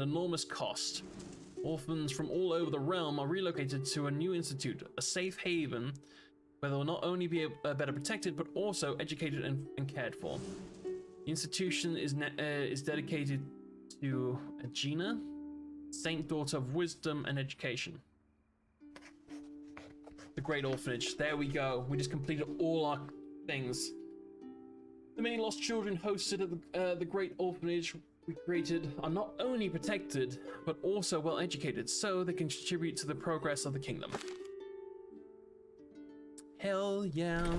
an enormous cost. Orphans from all over the realm are relocated to a new institute, a safe haven, where they will not only be better protected, but also educated and cared for. The institution is dedicated to Aegina, Saint Daughter of Wisdom and Education. The Great Orphanage. There we go. We just completed all our things. The many lost children hosted at the Great Orphanage we created are not only protected, but also well educated, so they can contribute to the progress of the kingdom. Hell yeah.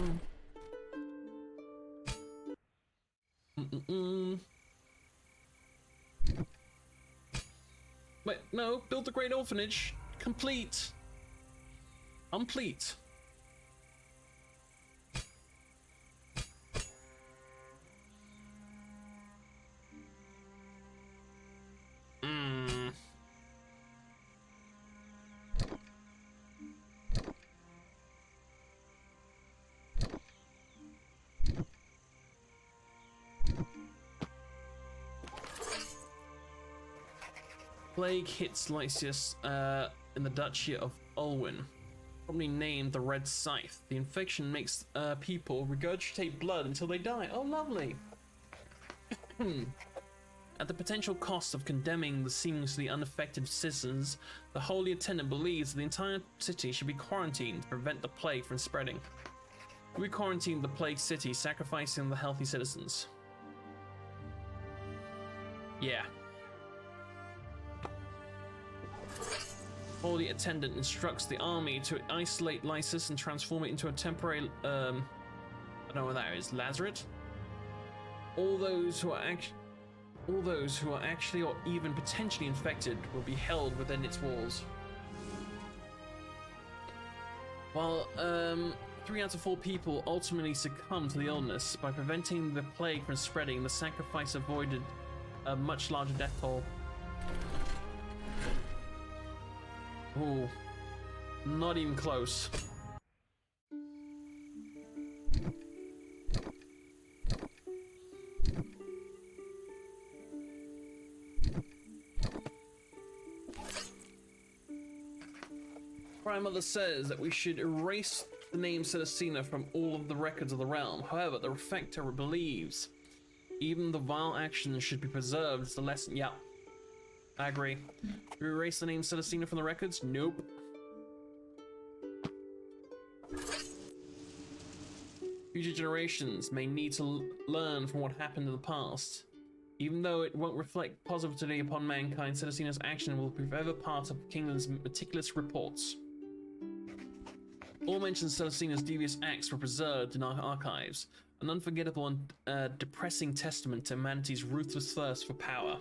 Wait, no, build the Great Orphanage. Complete. Complete. Plague hits Lysias in the Duchy of Ulwyn, probably named the Red Scythe. The infection makes people regurgitate blood until they die. Oh, lovely. At the potential cost of condemning the seemingly unaffected citizens, the Holy Attendant believes the entire city should be quarantined to prevent the plague from spreading. We quarantine the plague city, sacrificing the healthy citizens. Yeah. Holy Attendant instructs the army to isolate Lysis and transform it into a temporary, I don't know what that is, lazaret? All those who are actually or even potentially infected will be held within its walls. While 3 out of 4 people ultimately succumb to the illness, by preventing the plague from spreading, the sacrifice avoided a much larger death toll. Ooh, not even close. Prime Mother says that we should erase the name Celestina from all of the records of the realm. However, the Refector believes even the vile actions should be preserved as a lesson. Yeah, I agree. Do we erase the name Celestina from the records? Nope. Future generations may need to learn from what happened in the past. Even though it won't reflect positively upon mankind, Celestina's action will be forever part of the kingdom's meticulous reports. All mentions Celestina's devious acts were preserved in our archives, an unforgettable and depressing testament to humanity's ruthless thirst for power.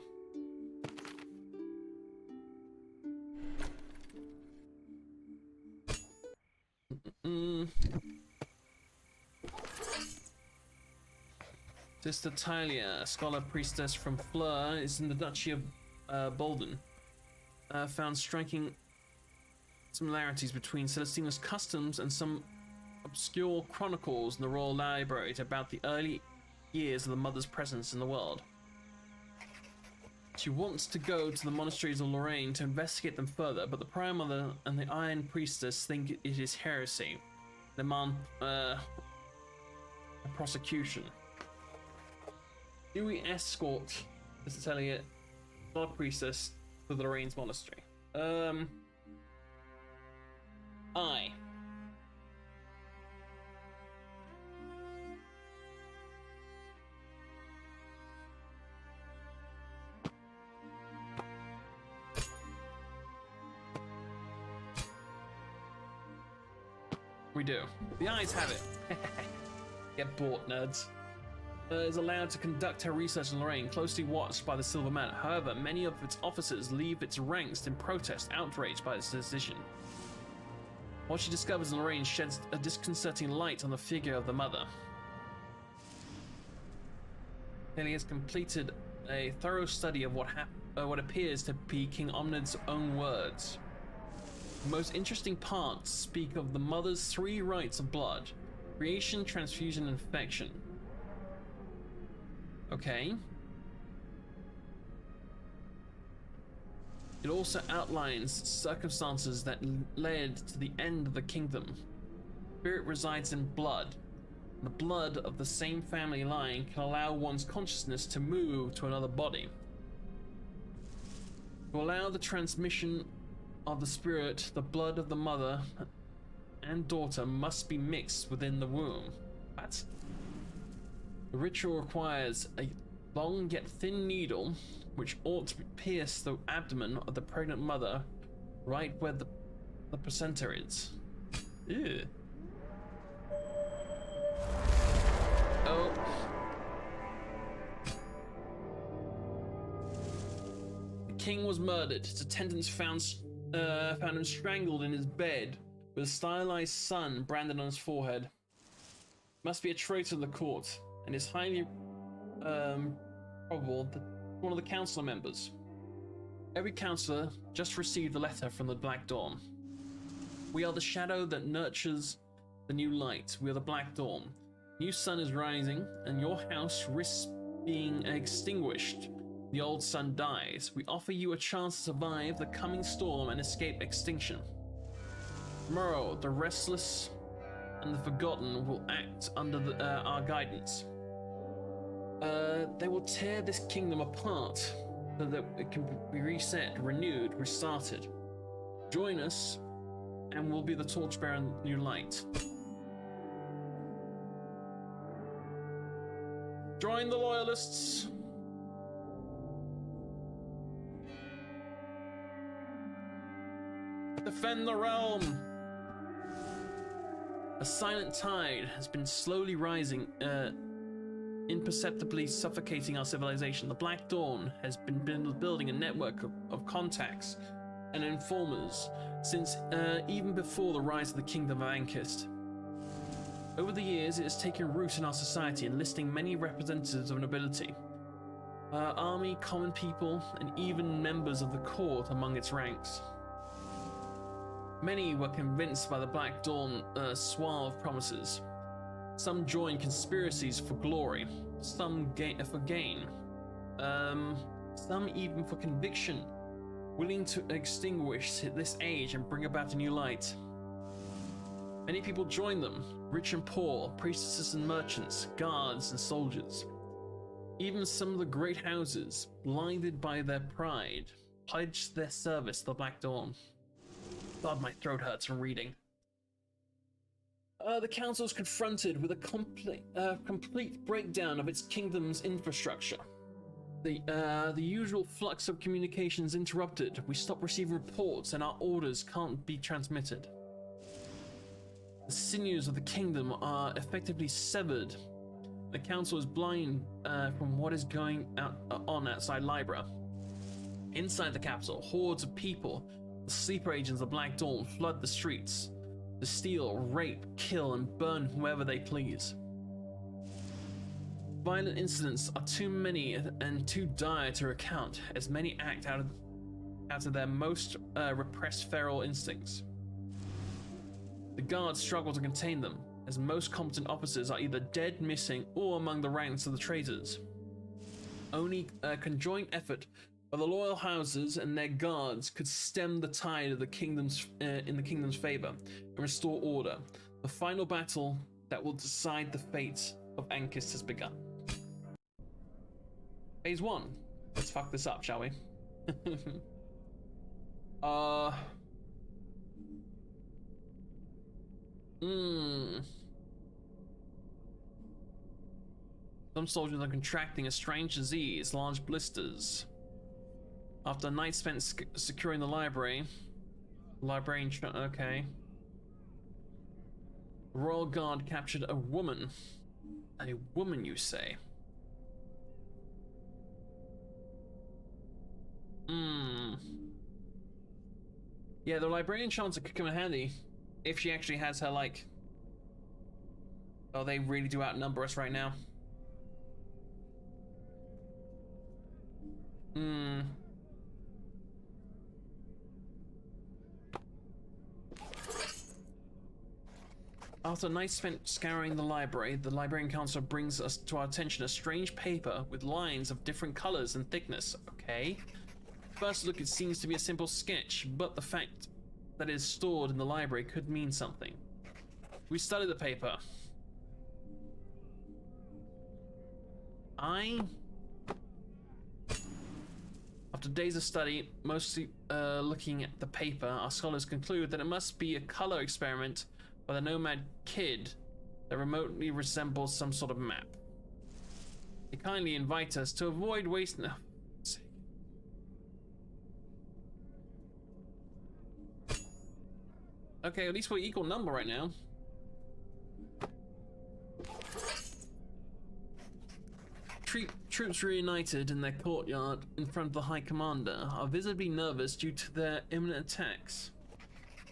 Sister Talia, a scholar priestess from Fleur, is in the Duchy of Bolden. Found striking similarities between Celestina's customs and some obscure chronicles in the Royal Library about the early years of the Mother's presence in the world. She wants to go to the monasteries of Lorraine to investigate them further, but the Prime Mother and the Iron Priestess think it is heresy. They demand a prosecution. Do we escort Sister Talia, the Priestess, to the Lorraine's monastery? Aye. We do. The eyes have it. Get bought, nerds. Is allowed to conduct her research in Lorraine, closely watched by the Silver Man. However, many of its officers leave its ranks in protest, outraged by this decision. What she discovers in Lorraine sheds a disconcerting light on the figure of the mother. Talia has completed a thorough study of what appears to be King Omnid's own words. The most interesting parts speak of the mother's 3 rites of blood: creation, transfusion, and infection. Okay. It also outlines circumstances that led to the end of the kingdom. Spirit resides in blood. The blood of the same family line can allow one's consciousness to move to another body. To allow the transmission of the spirit, the blood of the mother and daughter must be mixed within the womb. What? The ritual requires a long yet thin needle which ought to pierce the abdomen of the pregnant mother right where the placenta is. Ew. Oh. The king was murdered. His attendants found him strangled in his bed with a stylized sun branded on his forehead. Must be a traitor to the court, and is highly probable that one of the council members. Every councillor just received a letter from the Black Dawn. We are the shadow that nurtures the new light. We are the Black Dawn. New sun is rising, and your house risks being extinguished. The old sun dies. We offer you a chance to survive the coming storm and escape extinction. Tomorrow, the restless and the forgotten will act under our guidance. They will tear this kingdom apart so that it can be reset, renewed, restarted. Join us, and we'll be the torchbearer in the new light. Join the loyalists. Defend the realm. A silent tide has been slowly rising, imperceptibly suffocating our civilization. The Black Dawn has been building a network of contacts and informers since even before the rise of the Kingdom of Ankist. Over the years, it has taken root in our society, enlisting many representatives of nobility, army, common people, and even members of the court among its ranks. Many were convinced by the Black Dawn suave promises. Some joined conspiracies for glory, some for gain, some even for conviction, willing to extinguish this age and bring about a new light. Many people joined them, rich and poor, priestesses and merchants, guards and soldiers. Even some of the great houses, blinded by their pride, pledged their service to the Black Dawn. God, my throat hurts from reading. The council is confronted with a complete breakdown of its kingdom's infrastructure. The usual flux of communications interrupted. We stop receiving reports and our orders can't be transmitted. The sinews of the kingdom are effectively severed. The council is blind from what is going on outside Libra. Inside the capital, hordes of people, the sleeper agents of Black Dawn, flood the streets to steal, rape, kill, and burn whoever they please. Violent incidents are too many and too dire to recount, as many act out of their most repressed feral instincts. The guards struggle to contain them, as most competent officers are either dead, missing, or among the ranks of the traitors. Only a conjoined effort by the loyal houses and their guards could stem the tide of the kingdom's in the kingdom's favor and restore order. The final battle that will decide the fate of Ankist has begun. Phase 1. Let's fuck this up, shall we? Some soldiers are contracting a strange disease, large blisters. After a night spent securing the library, librarian, okay. The Royal Guard captured a woman. A woman, you say? Yeah, the librarian chance could come in handy if she actually has her, like... Oh, they really do outnumber us right now. After a night spent scouring the library, the librarian counselor brings us to our attention a strange paper with lines of different colors and thickness. Okay. First look, it seems to be a simple sketch, but the fact that it is stored in the library could mean something. We studied the paper. After days of study, mostly looking at the paper, our scholars conclude that it must be a color experiment by the Nomad Kid that remotely resembles some sort of map. They kindly invite us to avoid wasting... Okay, at least we're equal number right now. Troops reunited in their courtyard in front of the High Commander are visibly nervous due to their imminent attacks.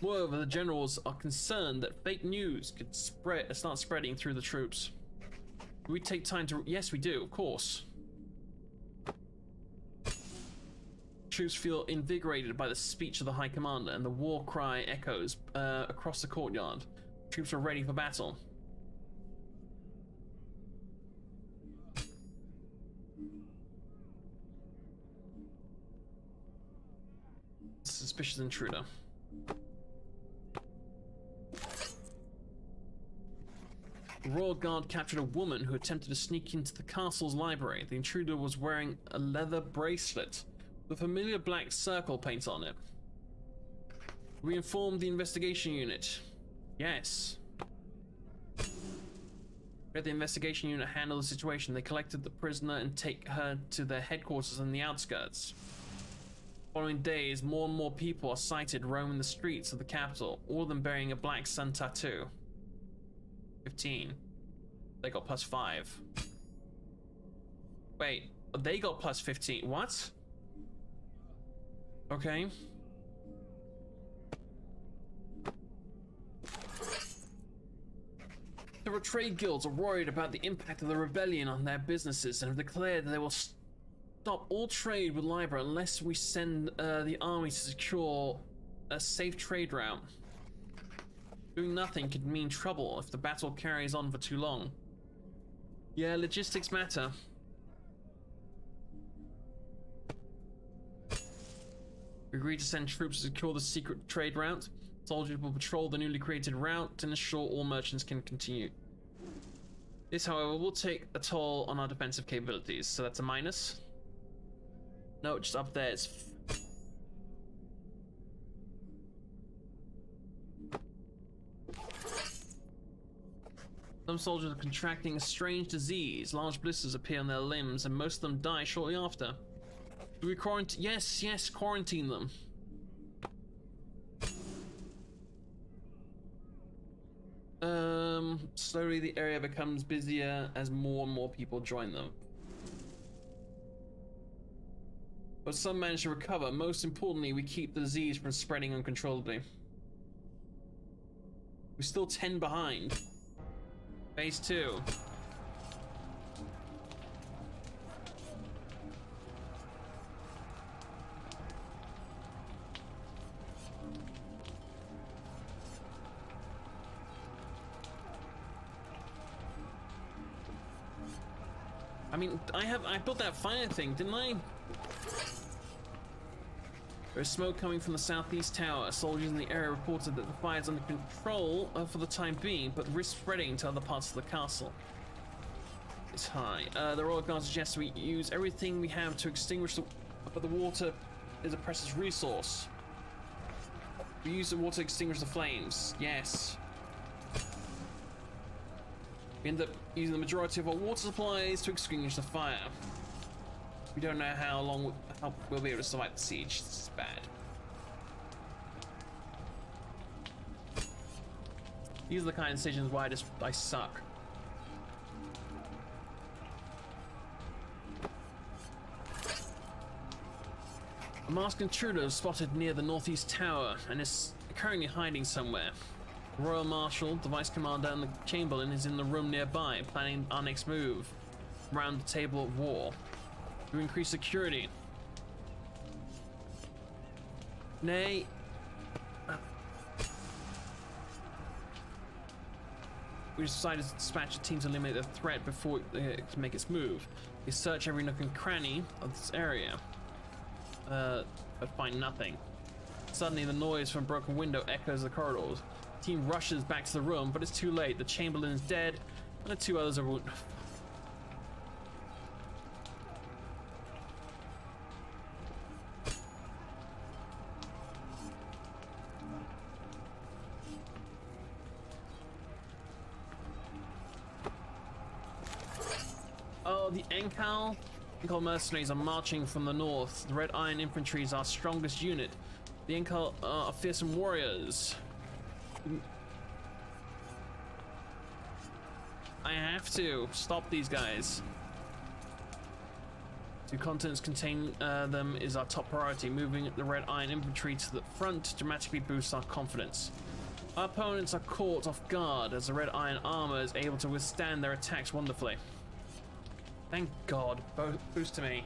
Moreover, the generals are concerned that fake news could start spreading through the troops. Do we take time to... Yes, we do, of course. Troops feel invigorated by the speech of the High Commander, and the war cry echoes across the courtyard. Troops are ready for battle. Suspicious intruder. The Royal Guard captured a woman who attempted to sneak into the castle's library. The intruder was wearing a leather bracelet with a familiar black circle paint on it. We informed the investigation unit. Yes. We had the investigation unit handle the situation. They collected the prisoner and take her to their headquarters in the outskirts. Following days, more and more people are sighted roaming the streets of the capital, all of them bearing a black sun tattoo. 15. They got +5. Wait, they got +15. What? Okay. The trade guilds are worried about the impact of the rebellion on their businesses and have declared that they will stop all trade with Libra unless we send the army to secure a safe trade route. Doing nothing could mean trouble if the battle carries on for too long. Yeah, logistics matter. We agreed to send troops to secure the secret trade route. Soldiers will patrol the newly created route to ensure all merchants can continue. This, however, will take a toll on our defensive capabilities, so that's a minus. No, just up there it's... Some soldiers are contracting a strange disease. Large blisters appear on their limbs and most of them die shortly after. Do we quarantine? Yes, quarantine them. Slowly the area becomes busier as more and more people join them. But some manage to recover. Most importantly, we keep the disease from spreading uncontrollably. We're still 10 behind. Phase 2. I mean, I built that fire thing, didn't I? There's smoke coming from the southeast tower. Soldiers in the area reported that the fire is under control for the time being, but risk spreading to other parts of the castle. It's high. The Royal Guard suggests we use everything we have to extinguish but the water is a precious resource. We use the water to extinguish the flames. Yes. We end up using the majority of our water supplies to extinguish the fire. We don't know how long we'll be able to survive the siege. This is bad. These are the kind of decisions why I suck. A masked intruder is spotted near the northeast tower and is currently hiding somewhere. The Royal Marshal, the Vice Commander, and the Chamberlain is in the room nearby, planning our next move around the table of war. To increase security. Nay. We decided to dispatch a team to eliminate the threat before it can make its move. We search every nook and cranny of this area. but find nothing. Suddenly, the noise from a broken window echoes the corridors. The team rushes back to the room, but it's too late. The Chamberlain is dead, and the two others are wounded. Oh, the Enkal mercenaries are marching from the north. The Red Iron Infantry is our strongest unit. The Enkal are fearsome warriors. I have to stop these guys. To continents contain them is our top priority. Moving the Red Iron Infantry to the front dramatically boosts our confidence. Our opponents are caught off guard as the Red Iron armor is able to withstand their attacks wonderfully. Thank God. Boost to me.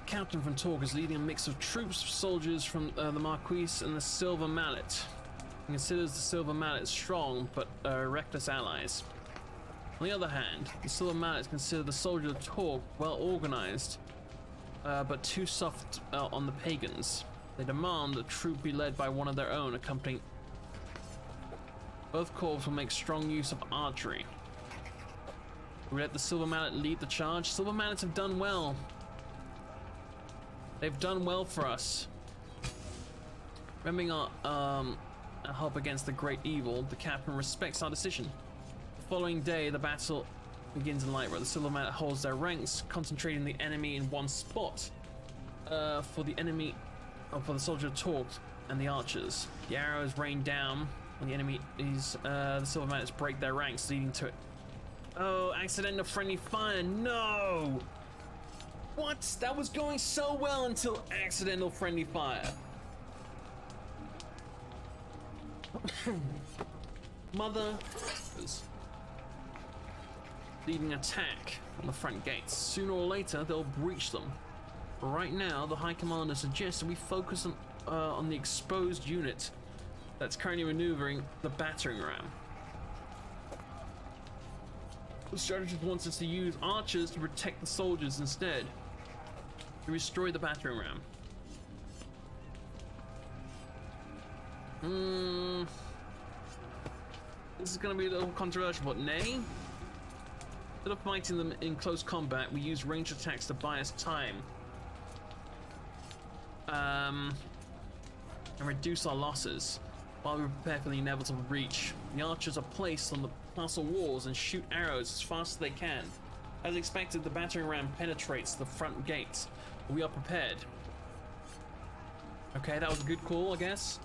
Captain from Torque is leading a mix of troops, soldiers from the Marquise and the Silver Mallet. He considers the Silver Mallet strong but reckless allies. On the other hand, the Silver Mallets consider the soldiers of Torque well organized, but too soft on the pagans. They demand the troop be led by one of their own, accompanying. Both corps will make strong use of archery. We let the Silver Mallet lead the charge. Silver Mallets have done well. They've done well for us. Remembering our help against the great evil, the captain respects our decision. The following day, the battle begins in Lyra. The Silver Mallet holds their ranks, concentrating the enemy in one spot. For the enemy, for the soldier of Torque and the archers. The arrows rain down when the enemy is. The Silver Mallets break their ranks, leading to it. Oh, accidental friendly fire! No! What? That was going so well until accidental friendly fire. Mother leading attack on the front gates. Sooner or later, they'll breach them. But right now, the High Commander suggests that we focus on the exposed unit that's currently maneuvering the battering ram. The strategist wants us to use archers to protect the soldiers instead. To destroy the battering ram. This is going to be a little controversial, but nay. Instead of fighting them in close combat, we use ranged attacks to buy us time. And reduce our losses while we prepare for the inevitable breach. The archers are placed on the castle walls and shoot arrows as fast as they can. As expected, the battering ram penetrates the front gate. We are prepared. Okay, that was a good call, I guess.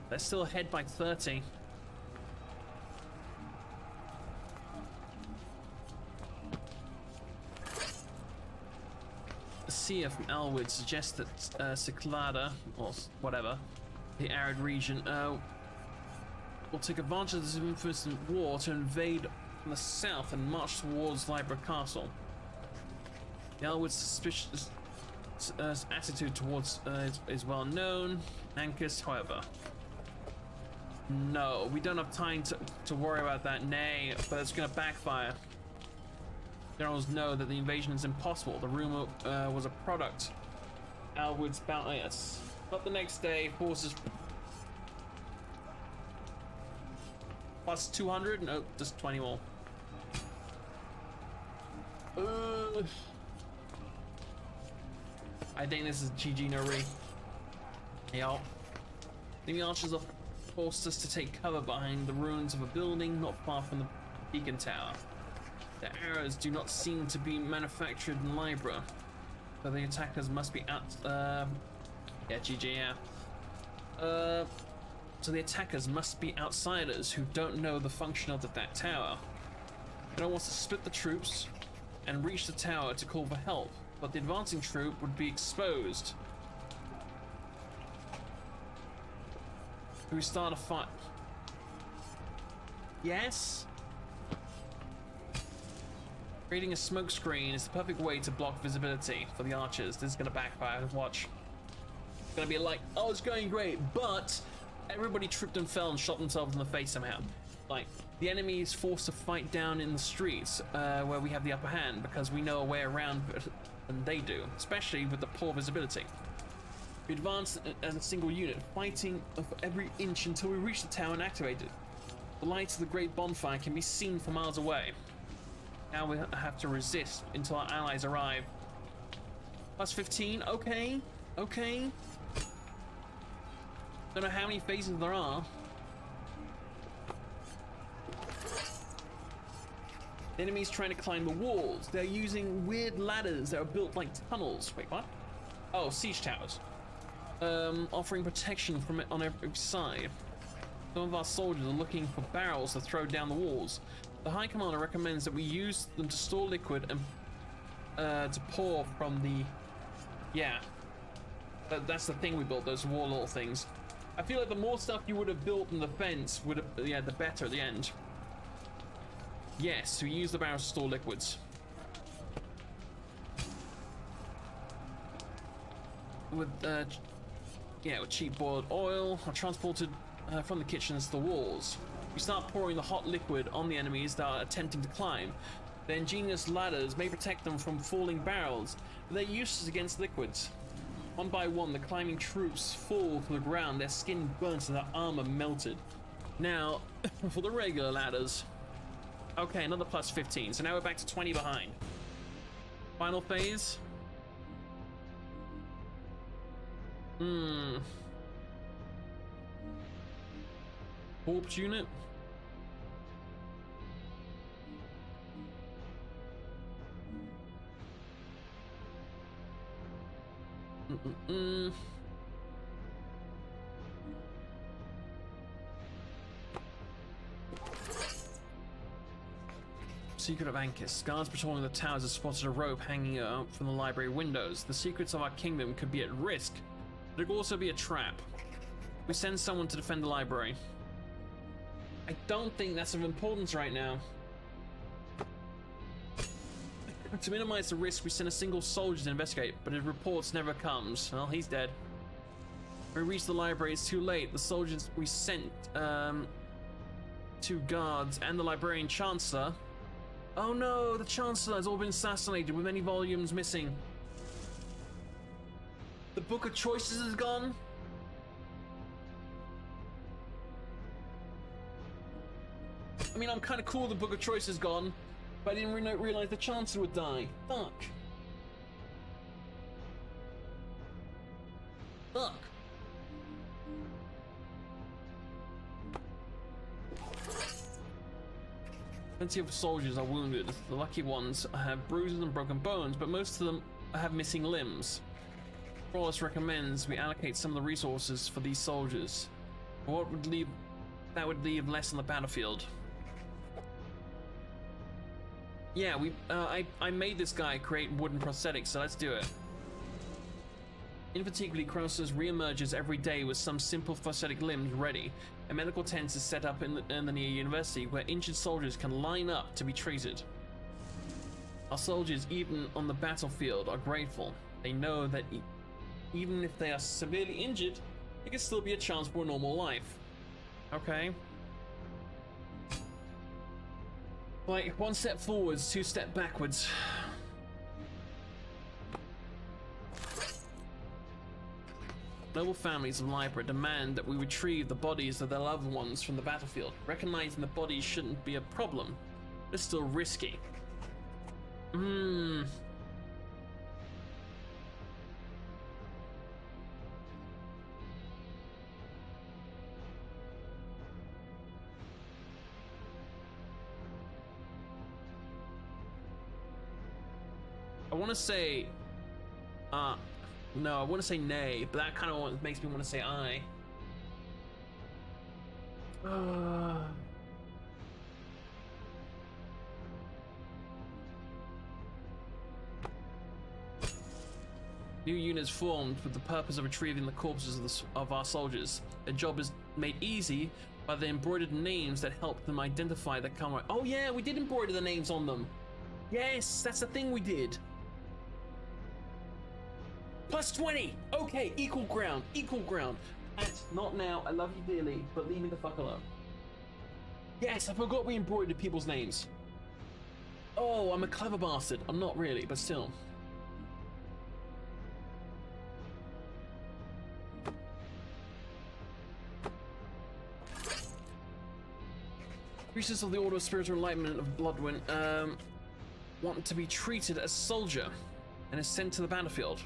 They're still ahead by 30. The seer from Elwood suggests that Cyclada, or whatever, the arid region, will take advantage of this infamous war to invade from the south and march towards Libra Castle. The Elwood's suspicious attitude towards is well known. Ancus, however. No, we don't have time to worry about that, nay, but it's gonna backfire. Generals know that the invasion is impossible. The rumor was a product. Elwood's bias. But the next day, forces plus 200? No, just 20 more. I think this is GG no re. Yup. The archers have forced us to take cover behind the ruins of a building not far from the beacon tower. The arrows do not seem to be manufactured in Libra, but the attackers must be out. Yeah, GG, yeah. So the attackers must be outsiders who don't know the function of that tower. General wants to split the troops and reach the tower to call for help, but the advancing troop would be exposed. Do we start a fight? Yes? Creating a smoke screen is the perfect way to block visibility for the archers. This is gonna backfire. Watch. It's gonna be like, oh, it's going great, but everybody tripped and fell and shot themselves in the face somehow. Like, the enemy is forced to fight down in the streets where we have the upper hand because we know a way around than they do, especially with the poor visibility. We advance as a single unit, fighting for every inch until we reach the tower and activate it. The lights of the great bonfire can be seen for miles away. Now we have to resist until our allies arrive. Plus 15, okay, okay. Don't know how many phases there are. The enemy's trying to climb the walls. They're using weird ladders that are built like tunnels. Wait, what? Oh, siege towers. Offering protection from it on every side. Some of our soldiers are looking for barrels to throw down the walls. The High Commander recommends that we use them to store liquid and to pour from the... Yeah. That's the thing we built, those wall little things. I feel like the more stuff you would have built in the fence, would have, yeah, the better at the end. Yes, we use the barrels to store liquids. With, yeah, with cheap boiled oil are transported from the kitchens to the walls. We start pouring the hot liquid on the enemies that are attempting to climb. The ingenious ladders may protect them from falling barrels, but they're useless against liquids. One by one, the climbing troops fall to the ground, their skin burnt and their armor melted. Now, for the regular ladders. Okay, another plus 15, so now we're back to 20 behind. Final phase. Warped unit. Secret of Ankis. Guards patrolling the towers have spotted a rope hanging out from the library windows. The secrets of our kingdom could be at risk, but it could also be a trap. We send someone to defend the library. I don't think that's of importance right now. To minimize the risk, we send a single soldier to investigate, but his reports never comes. Well, he's dead. When we reach the library, it's too late. The soldiers we sent, 2 guards and the librarian chancellor. Oh no, the chancellor has all been assassinated with many volumes missing. The Book of Choices is gone. I mean, I'm kind of cool the Book of Choice is gone, but I didn't realize the Chancellor would die. Fuck. Fuck. Plenty of soldiers are wounded. The lucky ones have bruises and broken bones, but most of them have missing limbs. Flawless recommends we allocate some of the resources for these soldiers. What would leave? That would leave less on the battlefield. Yeah, I made this guy create wooden prosthetics, so let's do it. Infatigably, Chronicles re-emerges every day with some simple prosthetic limbs ready. A medical tent is set up in the near university where injured soldiers can line up to be treated. Our soldiers, even on the battlefield, are grateful. They know that even if they are severely injured, it can still be a chance for a normal life. Okay. Like, 1 step forwards, 2 steps backwards. Noble families of Libra demand that we retrieve the bodies of their loved ones from the battlefield. Recognizing the bodies shouldn't be a problem, but it's still risky. I want to say, no, I want to say nay, but that kind of makes me want to say I. New units formed with the purpose of retrieving the corpses of our soldiers. Their job is made easy by the embroidered names that helped them identify the camera. Oh yeah, we did embroider the names on them. Yes, that's the thing we did. Plus 20. Okay, equal ground, equal ground. That's not now. I love you dearly, but leave me the fuck alone. Yes, I forgot we embroidered people's names. Oh, I'm a clever bastard. I'm not really, but still. Priestess of the Order of Spiritual Enlightenment of Bloodwind want to be treated as a soldier and is sent to the battlefield.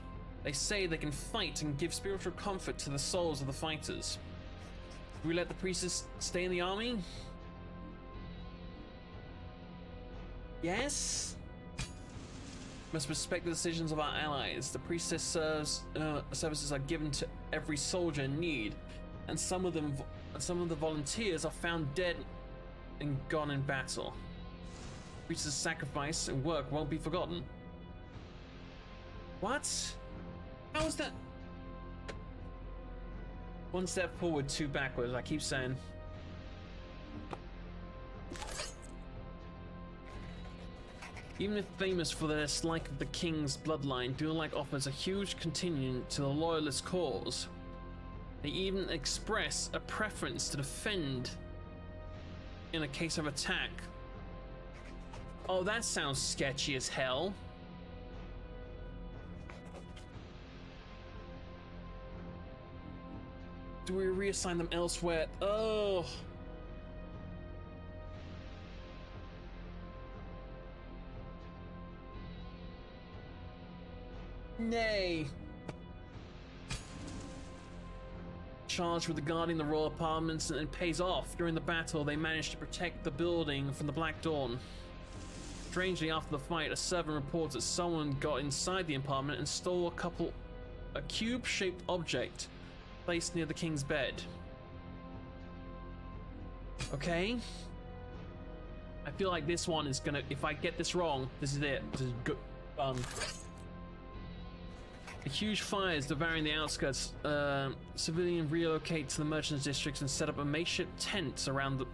They say they can fight and give spiritual comfort to the souls of the fighters. Do we let the priestess stay in the army? Yes? Must respect the decisions of our allies. The priestess services are given to every soldier in need, and some of the volunteers are found dead and gone in battle. Priestess' sacrifice and work won't be forgotten. What? How is that? One step forward, two backwards, I keep saying. Even if famous for their dislike of the king's bloodline, Duelike offers a huge contingent to the loyalist cause. They even express a preference to defend in a case of attack. Oh, that sounds sketchy as hell. Do we reassign them elsewhere? Oh. Nay. Charged with guarding the royal apartments, and it pays off. During the battle, they managed to protect the building from the Black Dawn. Strangely, after the fight, a servant reports that someone got inside the apartment and stole a cube-shaped object placed near the king's bed. Okay. I feel like this one is gonna, if I get this wrong, this is it. This is good. A huge fire is devouring the outskirts. Civilians relocate to the merchants' districts and set up a makeshift tents around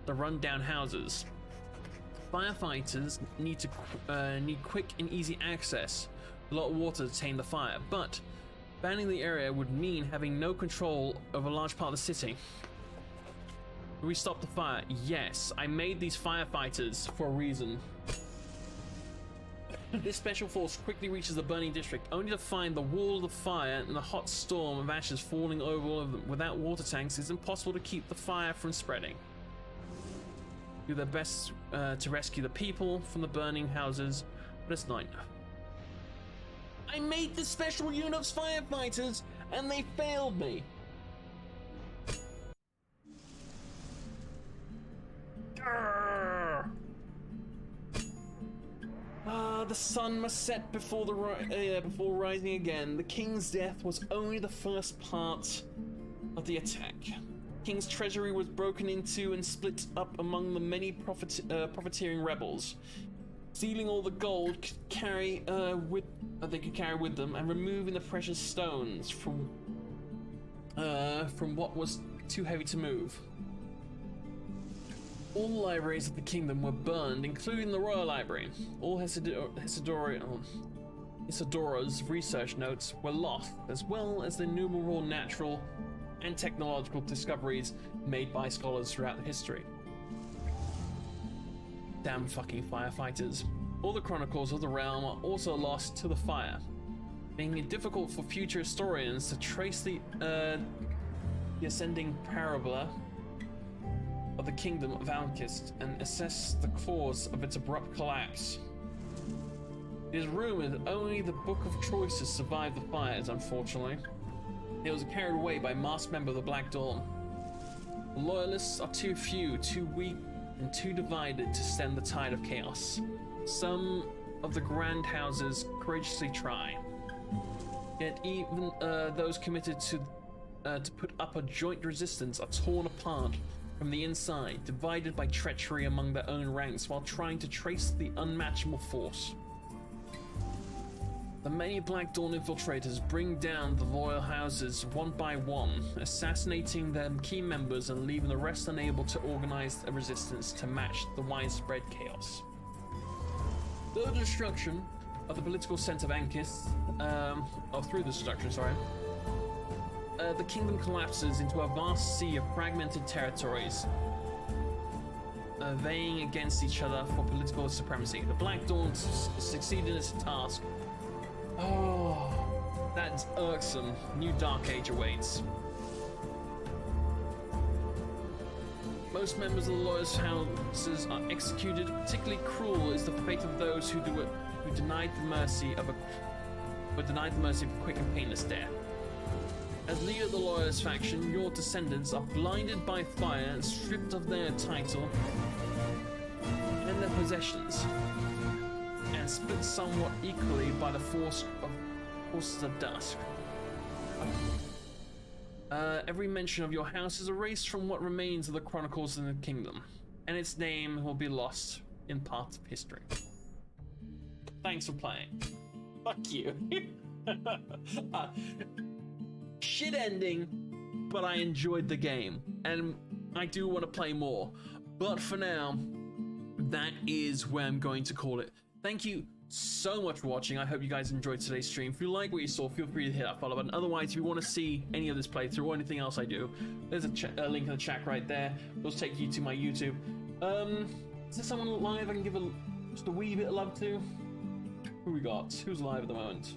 the rundown houses. Firefighters need quick and easy access. A lot of water to tame the fire, but banning the area would mean having no control over a large part of the city. Do we stop the fire? Yes, I made these firefighters for a reason. This special force quickly reaches the burning district, only to find the wall of the fire and the hot storm of ashes falling over all of them. Without water tanks, it's impossible to keep the fire from spreading. Do their best to rescue the people from the burning houses, but it's not enough. I made the special units firefighters, and they failed me. The sun must set before before rising again. The king's death was only the first part of the attack. King's treasury was broken into and split up among the many profiteering rebels, stealing all the gold they could carry with them, and removing the precious stones from what was too heavy to move. All the libraries of the kingdom were burned, including the royal library. All Hesidora's research notes were lost, as well as the innumerable natural and technological discoveries made by scholars throughout history. Damn fucking firefighters. All the chronicles of the realm are also lost to the fire, making it difficult for future historians to trace the ascending parabola of the kingdom of Alkist and assess the cause of its abrupt collapse. It is rumored that only the Book of Choices survived the fires, unfortunately. It was carried away by a masked member of the Black Dawn. The loyalists are too few, too weak, and too divided to stem the tide of chaos. Some of the grand houses courageously try. Yet even those committed to put up a joint resistance are torn apart from the inside, divided by treachery among their own ranks while trying to trace the unmatchable force. The many Black Dawn infiltrators bring down the loyal houses one by one, assassinating their key members and leaving the rest unable to organize a resistance to match the widespread chaos. Through the destruction of the political center of Ankith, the kingdom collapses into a vast sea of fragmented territories, vying against each other for political supremacy. The Black Dawn succeeded in its task. Oh, that's irksome. New Dark Age awaits. Most members of the Loyalist houses are executed. Particularly cruel is the fate of those who denied the mercy of a quick and painless death. As leader of the Loyalist faction, your descendants are blinded by fire and stripped of their title and their possessions, and split somewhat equally by the forces of dusk. Every mention of your house is erased from what remains of the Chronicles in the Kingdom, and its name will be lost in parts of history. Thanks for playing. Fuck you. Shit ending, but I enjoyed the game, and I do want to play more. But for now, that is where I'm going to call it. Thank you so much for watching. I hope you guys enjoyed today's stream. If you like what you saw, feel free to hit that follow button. Otherwise, if you want to see any of this playthrough or anything else I do, there's a link in the chat right there. It'll take you to my YouTube. Is there someone live I can give just a wee bit of love to? Who we got? Who's live at the moment?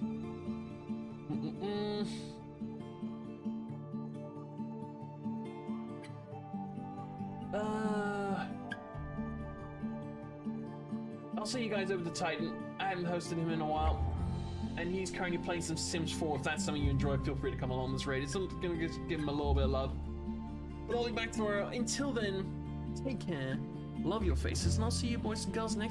I'll see you guys over to Titan. I haven't hosted him in a while, and he's currently playing some Sims 4. If that's something you enjoy, feel free to come along this raid. It's gonna just give him a little bit of love. But I'll be back tomorrow. Until then, take care, love your faces, and I'll see you boys and girls next